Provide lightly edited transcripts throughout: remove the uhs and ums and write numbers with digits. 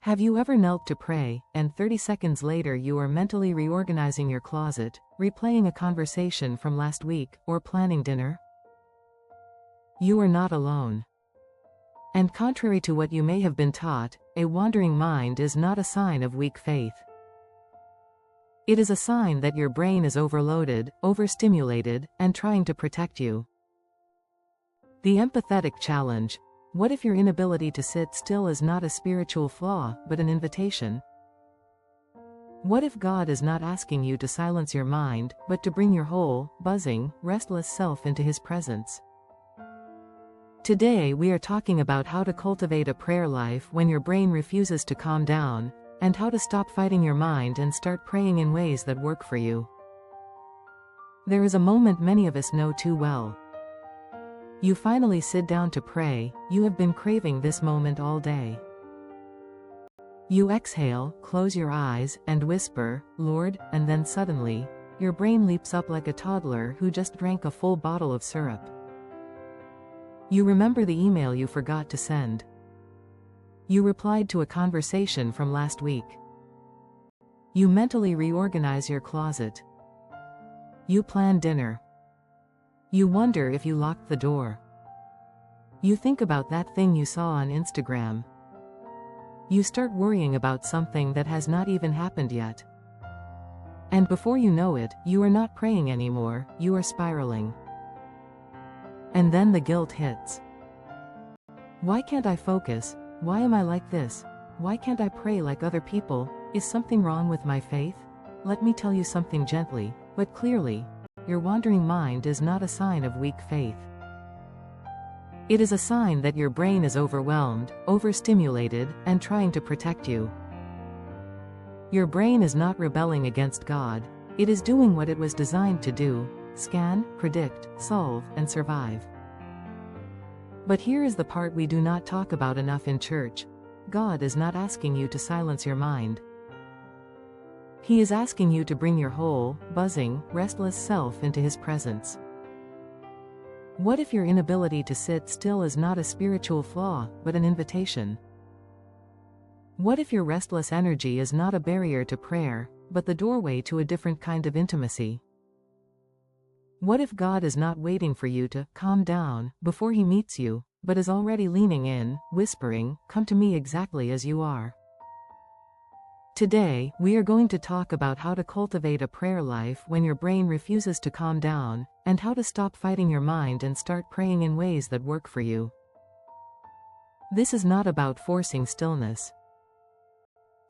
Have you ever knelt to pray, and 30 seconds later you are mentally reorganizing your closet, replaying a conversation from last week, or planning dinner? You are not alone. And contrary to what you may have been taught, a wandering mind is not a sign of weak faith. It is a sign that your brain is overloaded, overstimulated, and trying to protect you. The empathetic challenge. What if your inability to sit still is not a spiritual flaw, but an invitation? What if God is not asking you to silence your mind, but to bring your whole, buzzing, restless self into His presence? Today we are talking about how to cultivate a prayer life when your brain refuses to calm down, and how to stop fighting your mind and start praying in ways that work for you. There is a moment many of us know too well. You finally sit down to pray. You have been craving this moment all day. You exhale, close your eyes, and whisper, "Lord," and then suddenly, your brain leaps up like a toddler who just drank a full bottle of syrup. You remember the email you forgot to send. You replied to a conversation from last week. You mentally reorganize your closet. You plan dinner. You wonder if you locked the door. You think about that thing you saw on Instagram. You start worrying about something that has not even happened yet. And before you know it, you are not praying anymore, you are spiraling. And then the guilt hits. Why can't I focus? Why am I like this? Why can't I pray like other people? Is something wrong with my faith? Let me tell you something gently, but clearly. Your wandering mind is not a sign of weak faith. It is a sign that your brain is overwhelmed, overstimulated, and trying to protect you. Your brain is not rebelling against God. It is doing what it was designed to do: scan, predict, solve, and survive. But here is the part we do not talk about enough in church. God is not asking you to silence your mind. He is asking you to bring your whole, buzzing, restless self into His presence. What if your inability to sit still is not a spiritual flaw, but an invitation? What if your restless energy is not a barrier to prayer, but the doorway to a different kind of intimacy? What if God is not waiting for you to calm down before He meets you, but is already leaning in, whispering, "Come to me exactly as you are"? Today, we are going to talk about how to cultivate a prayer life when your brain refuses to calm down, and how to stop fighting your mind and start praying in ways that work for you. This is not about forcing stillness.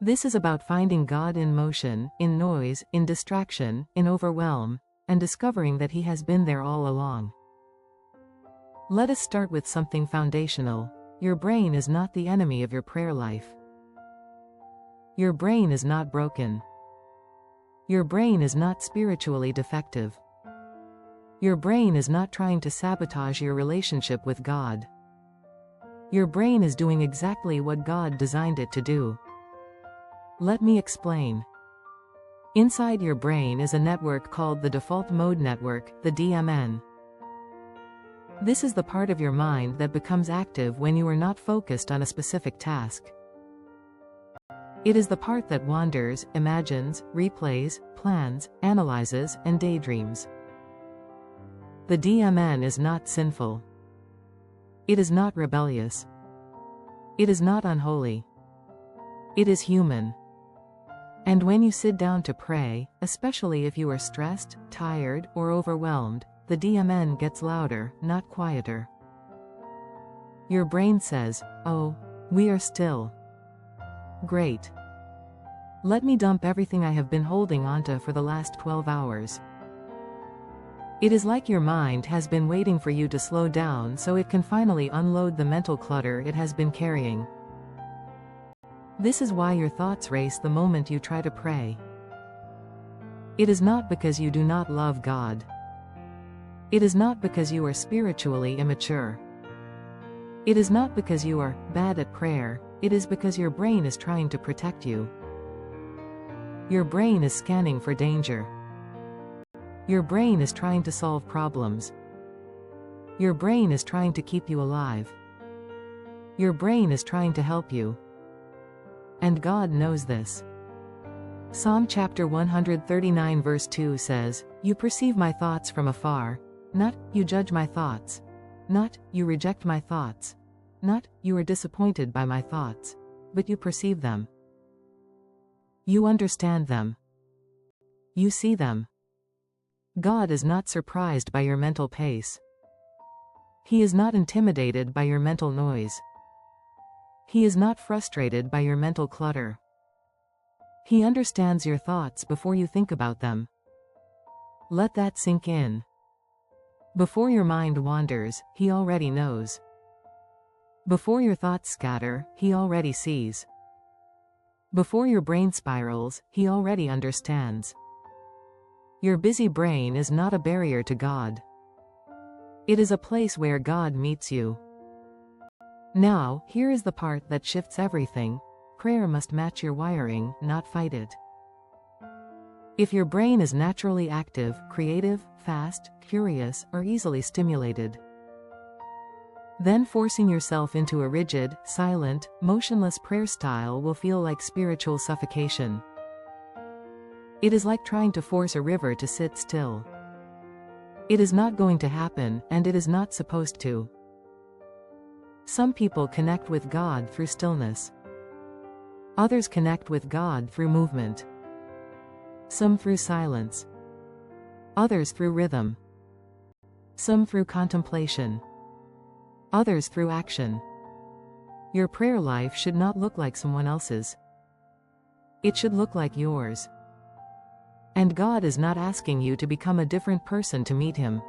This is about finding God in motion, in noise, in distraction, in overwhelm, and discovering that He has been there all along. Let us start with something foundational. Your brain is not the enemy of your prayer life. Your brain is not broken. Your brain is not spiritually defective. Your brain is not trying to sabotage your relationship with God. Your brain is doing exactly what God designed it to do. Let me explain. Inside your brain is a network called the default mode network, the DMN. This is the part of your mind that becomes active when you are not focused on a specific task. It is the part that wanders, imagines, replays, plans, analyzes, and daydreams. The DMN is not sinful. It is not rebellious. It is not unholy. It is human. And when you sit down to pray, especially if you are stressed, tired, or overwhelmed, the DMN gets louder, not quieter. Your brain says, "Oh, we are still. Great. Let me dump everything I have been holding onto for the last 12 hours. It is like your mind has been waiting for you to slow down so it can finally unload the mental clutter it has been carrying. This is why your thoughts race the moment you try to pray. It is not because you do not love God. It is not because you are spiritually immature. It is not because you are bad at prayer. It is because your brain is trying to protect you. Your brain is scanning for danger. Your brain is trying to solve problems. Your brain is trying to keep you alive. Your brain is trying to help you. And God knows this. Psalm chapter 139 verse 2 says, "You perceive my thoughts from afar." Not, "You judge my thoughts." Not, "You reject my thoughts." Not, "You are disappointed by my thoughts." But you perceive them. You understand them. You see them. God is not surprised by your mental pace. He is not intimidated by your mental noise. He is not frustrated by your mental clutter. He understands your thoughts before you think about them. Let that sink in. Before your mind wanders, He already knows. Before your thoughts scatter, He already sees. Before your brain spirals, He already understands. Your busy brain is not a barrier to God. It is a place where God meets you. Now, here is the part that shifts everything. Prayer must match your wiring, not fight it. If your brain is naturally active, creative, fast, curious, or easily stimulated, then forcing yourself into a rigid, silent, motionless prayer style will feel like spiritual suffocation. It is like trying to force a river to sit still. It is not going to happen, and it is not supposed to. Some people connect with God through stillness. Others connect with God through movement. Some through silence. Others through rhythm. Some through contemplation. Others through action. Your prayer life should not look like someone else's. It should look like yours. And God is not asking you to become a different person to meet Him.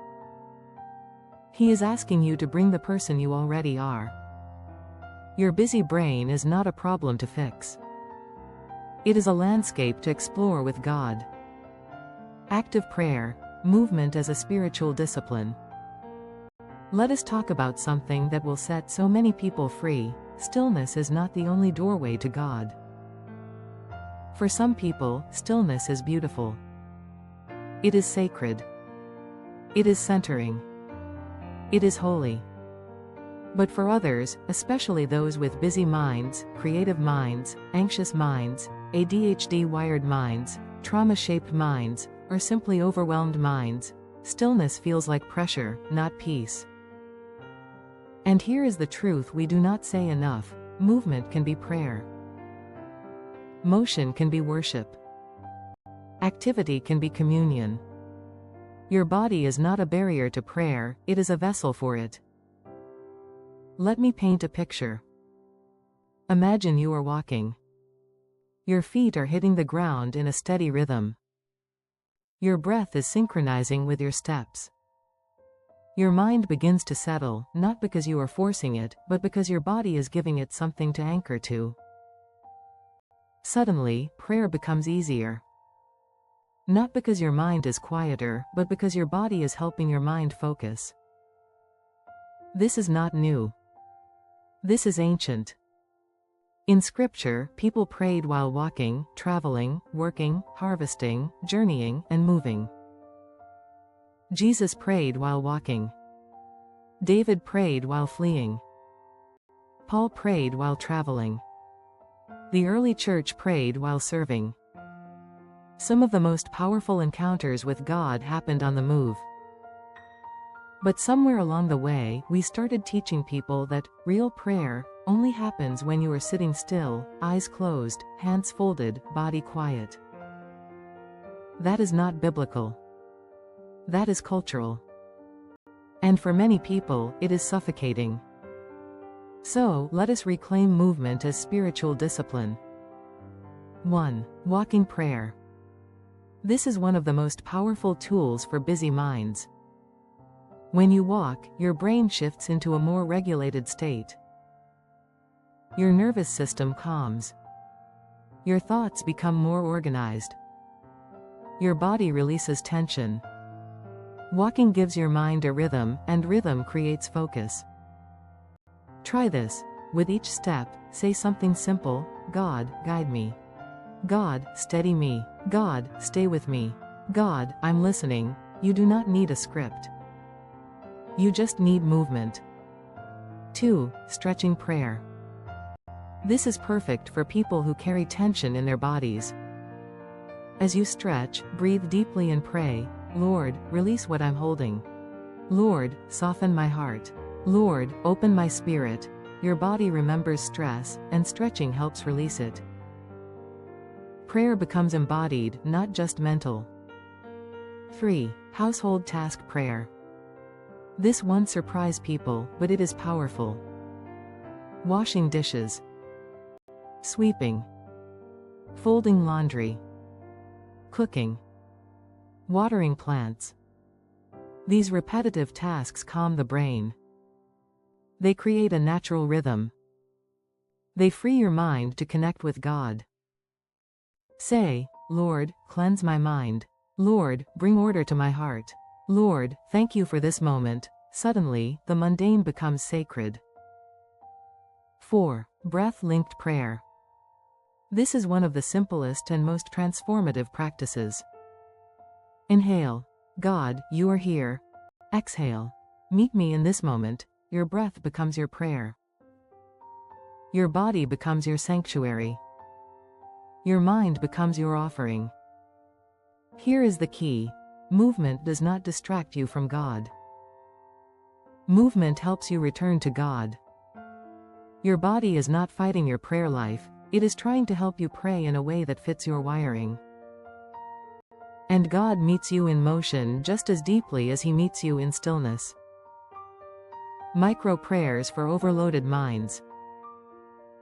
He is asking you to bring the person you already are. Your busy brain is not a problem to fix. It is a landscape to explore with God. Active prayer, movement as a spiritual discipline. Let us talk about something that will set so many people free. Stillness is not the only doorway to God. For some people, stillness is beautiful. It is sacred. It is centering. It is holy. But for others, especially those with busy minds, creative minds, anxious minds, ADHD-wired minds, trauma-shaped minds, or simply overwhelmed minds, stillness feels like pressure, not peace. And here is the truth we do not say enough: movement can be prayer. Motion can be worship. Activity can be communion. Your body is not a barrier to prayer, it is a vessel for it. Let me paint a picture. Imagine you are walking. Your feet are hitting the ground in a steady rhythm. Your breath is synchronizing with your steps. Your mind begins to settle, not because you are forcing it, but because your body is giving it something to anchor to. Suddenly, prayer becomes easier. Not because your mind is quieter, but because your body is helping your mind focus. This is not new. This is ancient. In Scripture, people prayed while walking, traveling, working, harvesting, journeying, and moving. Jesus prayed while walking. David prayed while fleeing. Paul prayed while traveling. The early church prayed while serving. Some of the most powerful encounters with God happened on the move. But somewhere along the way, we started teaching people that real prayer only happens when you are sitting still, eyes closed, hands folded, body quiet. That is not biblical. That is cultural. And for many people, it is suffocating. So, let us reclaim movement as spiritual discipline. 1. Walking prayer. This is one of the most powerful tools for busy minds. When you walk, your brain shifts into a more regulated state. Your nervous system calms. Your thoughts become more organized. Your body releases tension. Walking gives your mind a rhythm, and rhythm creates focus. Try this. With each step, say something simple: God, guide me. God, steady me. God, stay with me. God, I'm listening. You do not need a script. You just need movement. 2. Stretching prayer. This is perfect for people who carry tension in their bodies. As you stretch, breathe deeply and pray, Lord, release what I'm holding. Lord, soften my heart. Lord, open my spirit. Your body remembers stress, and stretching helps release it. Prayer becomes embodied, not just mental. 3. Household task prayer. This won't surprise people, but it is powerful. Washing dishes. Sweeping. Folding laundry. Cooking. Watering plants. These repetitive tasks calm the brain. They create a natural rhythm. They free your mind to connect with God. Say, Lord, cleanse my mind. Lord, bring order to my heart. Lord, thank you for this moment. Suddenly, the mundane becomes sacred. 4. Breath-linked prayer. This is one of the simplest and most transformative practices. Inhale. God, you are here. Exhale. Meet me in this moment. Your breath becomes your prayer. Your body becomes your sanctuary. Your mind becomes your offering. Here is the key. Movement does not distract you from God. Movement helps you return to God. Your body is not fighting your prayer life, it is trying to help you pray in a way that fits your wiring. And God meets you in motion just as deeply as He meets you in stillness. Micro prayers for overloaded minds.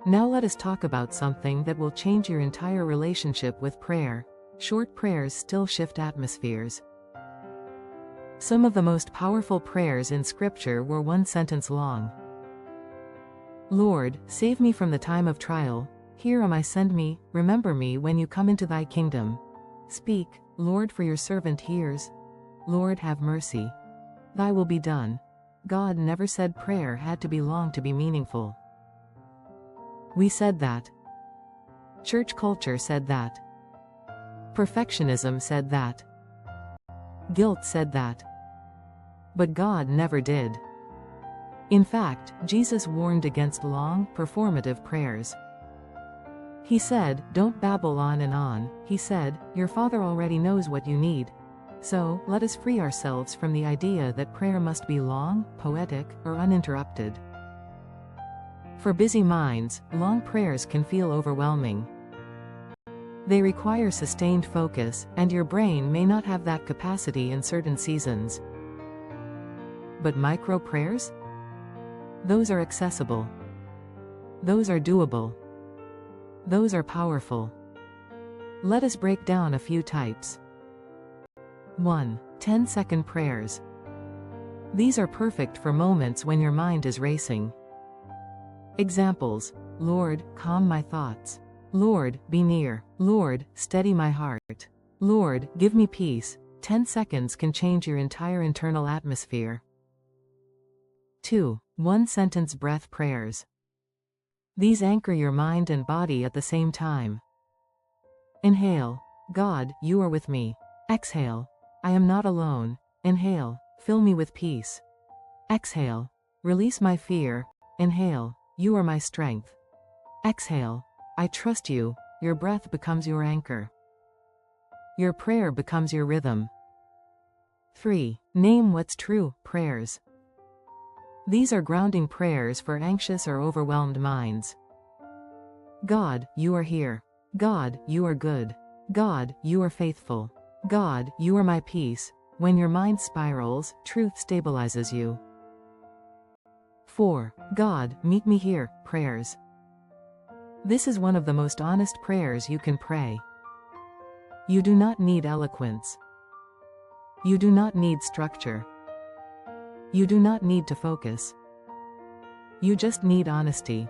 Now let us talk about something that will change your entire relationship with prayer. Short prayers still shift atmospheres. Some of the most powerful prayers in Scripture were one sentence long. Lord, save me from the time of trial. Here am I, send me. Remember me when you come into thy kingdom. Speak, Lord, for your servant hears. Lord, have mercy. Thy will be done. God never said prayer had to be long to be meaningful. We said that. Church culture said that. Perfectionism said that. Guilt said that. But God never did. In fact, Jesus warned against long, performative prayers. He said, don't babble on and on. He said, your Father already knows what you need. So, let us free ourselves from the idea that prayer must be long, poetic, or uninterrupted. For busy minds, long prayers can feel overwhelming. They require sustained focus, and your brain may not have that capacity in certain seasons. But micro prayers? Those are accessible. Those are doable. Those are powerful. Let us break down a few types. 1. 10-second prayers. These are perfect for moments when your mind is racing. Examples: Lord, calm my thoughts. Lord, be near. Lord, steady my heart. Lord, give me peace. 10 seconds can change your entire internal atmosphere. 2. One-sentence breath prayers. These anchor your mind and body at the same time. Inhale, God, you are with me. Exhale, I am not alone. Inhale, fill me with peace. Exhale, release my fear. Inhale, you are my strength. Exhale, I trust you. Your breath becomes your anchor. Your prayer becomes your rhythm. 3. Name what's true prayers. These are grounding prayers for anxious or overwhelmed minds. God, you are here. God, you are good. God, you are faithful. God, you are my peace. When your mind spirals, truth stabilizes you. 4. God, meet me here prayers. This is one of the most honest prayers you can pray. You do not need eloquence. You do not need structure. You do not need to focus. You just need honesty.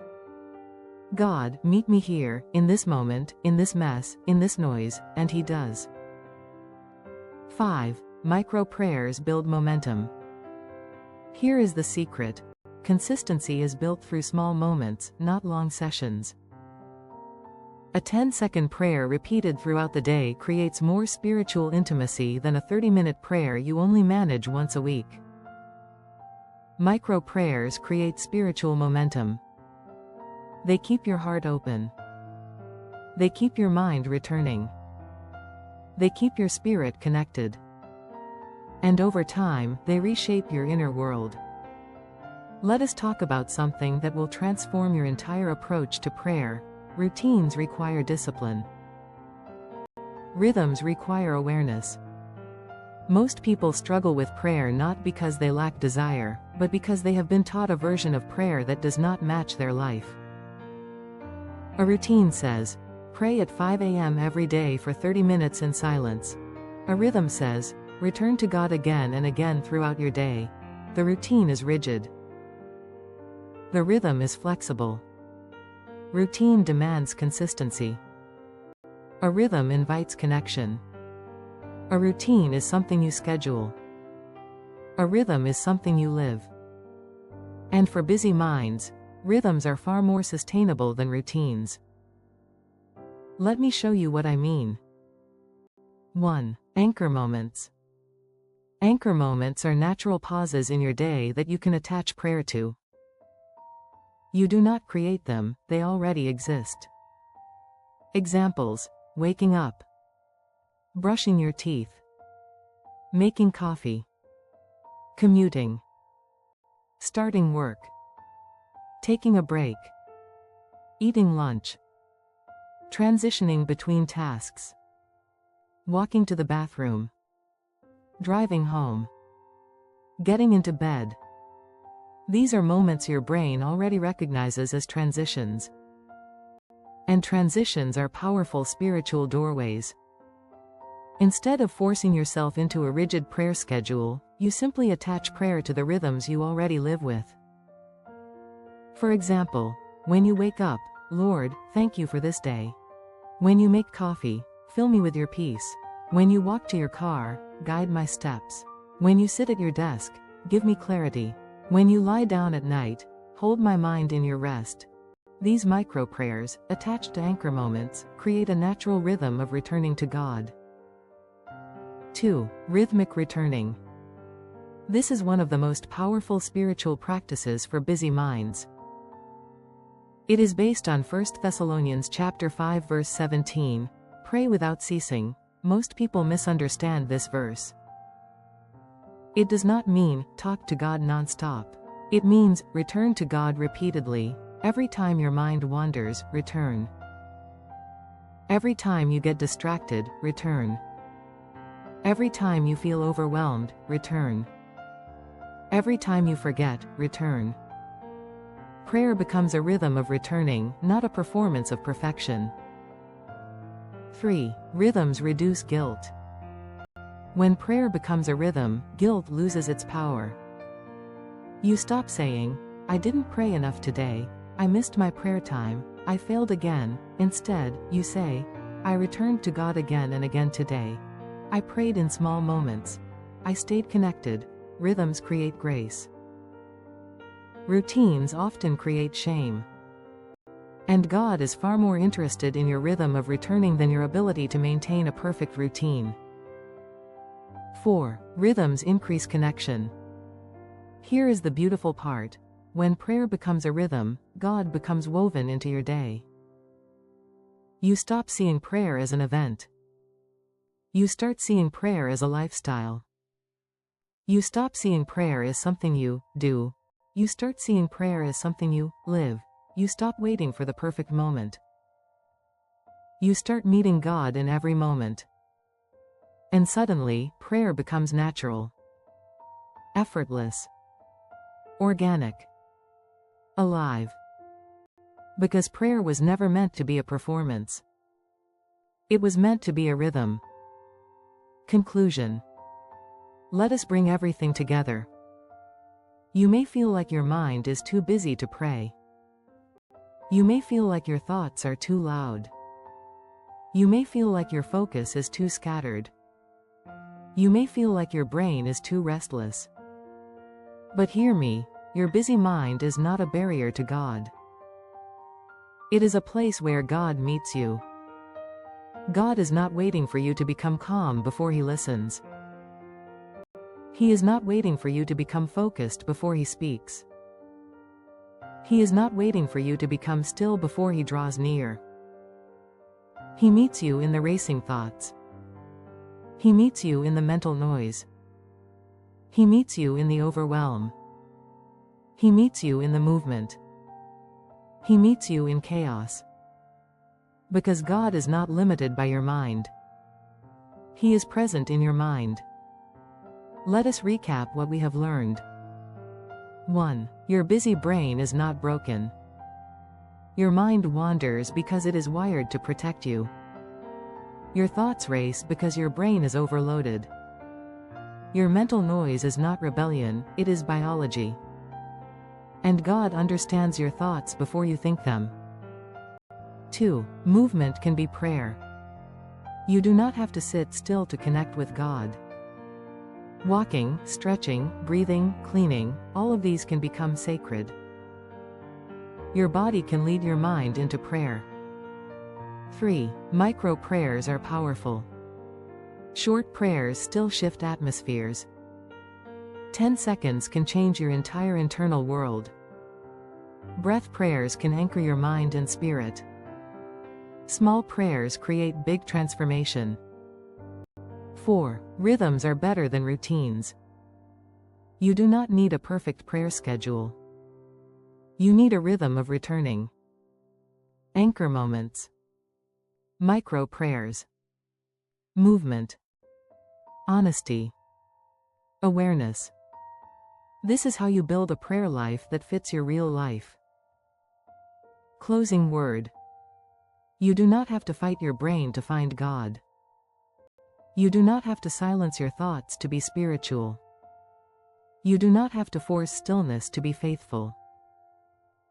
God, meet me here, in this moment, in this mess, in this noise, and He does. 5. Micro prayers build momentum. Here is the secret. Consistency is built through small moments, not long sessions. A 10-second prayer repeated throughout the day creates more spiritual intimacy than a 30-minute prayer you only manage once a week. Micro prayers create spiritual momentum. They keep your heart open. They keep your mind returning. They keep your spirit connected. And over time, they reshape your inner world. Let us talk about something that will transform your entire approach to prayer. Routines require discipline. Rhythms require awareness. Most people struggle with prayer not because they lack desire, but because they have been taught a version of prayer that does not match their life. A routine says, pray at 5 a.m. every day for 30 minutes in silence. A rhythm says, return to God again and again throughout your day. The routine is rigid. The rhythm is flexible. Routine demands consistency. A rhythm invites connection. A routine is something you schedule. A rhythm is something you live. And for busy minds, rhythms are far more sustainable than routines. Let me show you what I mean. 1. Anchor moments. Anchor moments are natural pauses in your day that you can attach prayer to. You do not create them, they already exist. Examples: waking up, brushing your teeth, making coffee, commuting, starting work, taking a break, eating lunch, transitioning between tasks, walking to the bathroom, driving home, getting into bed. These are moments your brain already recognizes as transitions. And transitions are powerful spiritual doorways. Instead of forcing yourself into a rigid prayer schedule, you simply attach prayer to the rhythms you already live with. For example, when you wake up, Lord, thank you for this day. When you make coffee, fill me with your peace. When you walk to your car, guide my steps. When you sit at your desk, give me clarity. When you lie down at night, hold my mind in your rest. These micro-prayers, attached to anchor moments, create a natural rhythm of returning to God. 2. Rhythmic returning. This is one of the most powerful spiritual practices for busy minds. It is based on 1 Thessalonians chapter 5 verse 17, pray without ceasing. Most people misunderstand this verse. It does not mean, talk to God non-stop. It means, return to God repeatedly. Every time your mind wanders, return. Every time you get distracted, return. Every time you feel overwhelmed, return. Every time you forget, return. Prayer becomes a rhythm of returning, not a performance of perfection. 3. Rhythms reduce guilt. When prayer becomes a rhythm, guilt loses its power. You stop saying, I didn't pray enough today, I missed my prayer time, I failed again. Instead, you say, I returned to God again and again today. I prayed in small moments. I stayed connected. Rhythms create grace. Routines often create shame. And God is far more interested in your rhythm of returning than your ability to maintain a perfect routine. 4. Rhythms increase connection. Here is the beautiful part. When prayer becomes a rhythm, God becomes woven into your day. You stop seeing prayer as an event. You start seeing prayer as a lifestyle. You stop seeing prayer as something you do. You start seeing prayer as something you live. You stop waiting for the perfect moment. You start meeting God in every moment. And suddenly, prayer becomes natural, effortless, organic, alive. Because prayer was never meant to be a performance. It was meant to be a rhythm. Conclusion. Let us bring everything together. You may feel like your mind is too busy to pray. You may feel like your thoughts are too loud. You may feel like your focus is too scattered. You may feel like your brain is too restless. But hear me, your busy mind is not a barrier to God. It is a place where God meets you. God is not waiting for you to become calm before He listens. He is not waiting for you to become focused before He speaks. He is not waiting for you to become still before he draws near. He meets you in the racing thoughts. He meets you in the mental noise. He meets you in the overwhelm. He meets you in the movement. He meets you in chaos. Because God is not limited by your mind. He is present in your mind. Let us recap what we have learned. 1. Your busy brain is not broken. Your mind wanders because it is wired to protect you. Your thoughts race because your brain is overloaded. Your mental noise is not rebellion, it is biology. And God understands your thoughts before you think them. 2. Movement can be prayer. You do not have to sit still to connect with God. Walking, stretching, breathing, cleaning, all of these can become sacred. Your body can lead your mind into prayer. 3. Micro prayers are powerful. Short prayers still shift atmospheres. 10 seconds can change your entire internal world. Breath prayers can anchor your mind and spirit. Small prayers create big transformation. 4. Rhythms are better than routines. You do not need a perfect prayer schedule. You need a rhythm of returning. Anchor moments. Micro prayers. Movement. Honesty. Awareness. This is how you build a prayer life that fits your real life. Closing word. You do not have to fight your brain to find God. You do not have to silence your thoughts to be spiritual. You do not have to force stillness to be faithful.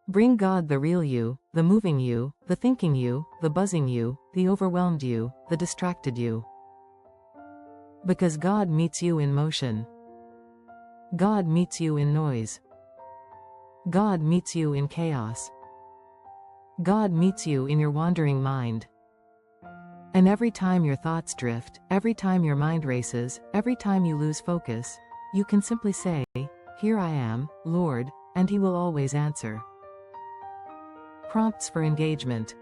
Bring God the real you, the moving you, the thinking you, the buzzing you, the overwhelmed you, the distracted you. Because God meets you in motion. God meets you in noise. God meets you in chaos. God meets you in your wandering mind. And every time your thoughts drift, every time your mind races, every time you lose focus, you can simply say, "Here I am, Lord," and He will always answer. Prompts for engagement.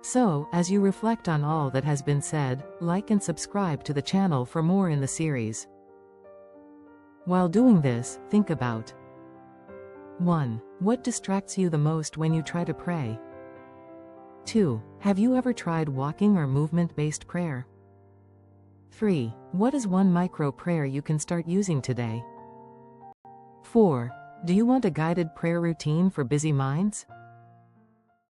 So, as you reflect on all that has been said, like and subscribe to the channel for more in the series. While doing this, think about 1. What distracts you the most when you try to pray? 2. Have you ever tried walking or movement-based prayer? 3. What is one micro prayer you can start using today? 4. Do you want a guided prayer routine for busy minds?